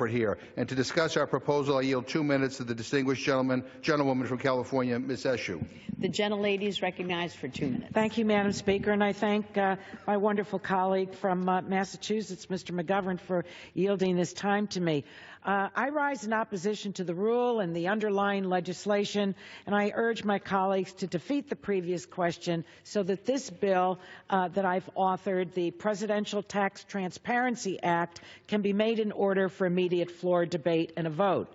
here. And to discuss our proposal, I yield 2 minutes to the distinguished gentlewoman from California, Ms. Eshoo. The gentlelady is recognized for 2 minutes. Thank you, Madam Speaker, and I thank my wonderful colleague from Massachusetts, Mr. McGovern, for yielding this time to me. I rise in opposition to the rule and the underlying legislation, and I urge my colleagues to defeat the previous question so that this bill that I've authored, the Presidential Tax Transparency Act, can be made in order for immediate floor debate and a vote.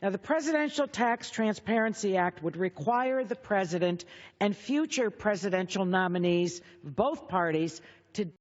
Now, the Presidential Tax Transparency Act would require the President and future presidential nominees of both parties to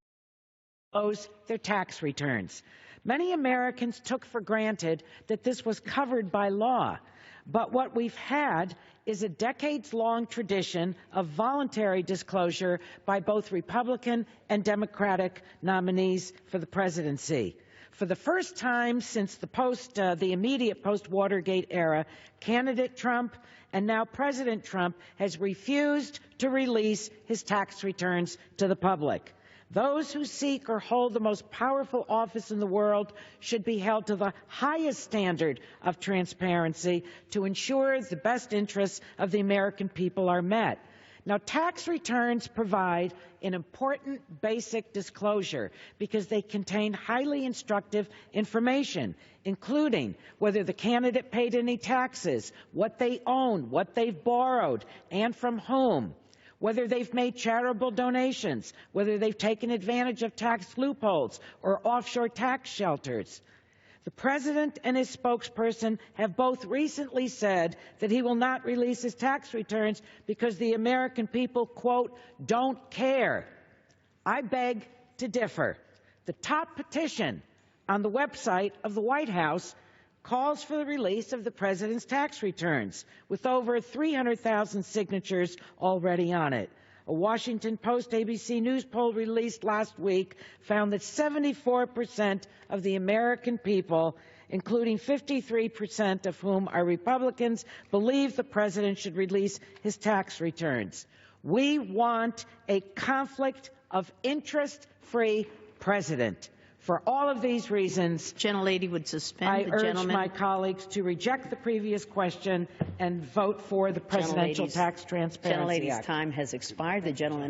disclose their tax returns. Many Americans took for granted that this was covered by law, but what we've had is a decades-long tradition of voluntary disclosure by both Republican and Democratic nominees for the presidency. For the first time since the immediate post-Watergate era, candidate Trump and now President Trump has refused to release his tax returns to the public. Those who seek or hold the most powerful office in the world should be held to the highest standard of transparency to ensure the best interests of the American people are met. Now, tax returns provide an important basic disclosure because they contain highly instructive information, including whether the candidate paid any taxes, what they own, what they've borrowed, and from whom, whether they've made charitable donations, whether they've taken advantage of tax loopholes or offshore tax shelters. The President and his spokesperson have both recently said that he will not release his tax returns because the American people, quote, don't care. I beg to differ. The top petition on the website of the White House calls for the release of the President's tax returns, with over 300,000 signatures already on it. A Washington Post ABC News poll released last week found that 74% of the American people, including 53% of whom are Republicans, believe the President should release his tax returns. We want a conflict of interest-free President. For all of these reasons, Gentlelady would suspend I the urge gentleman. my colleagues to reject the previous question and vote for the Presidential Tax Transparency Act. Gentlelady's time has expired. The gentleman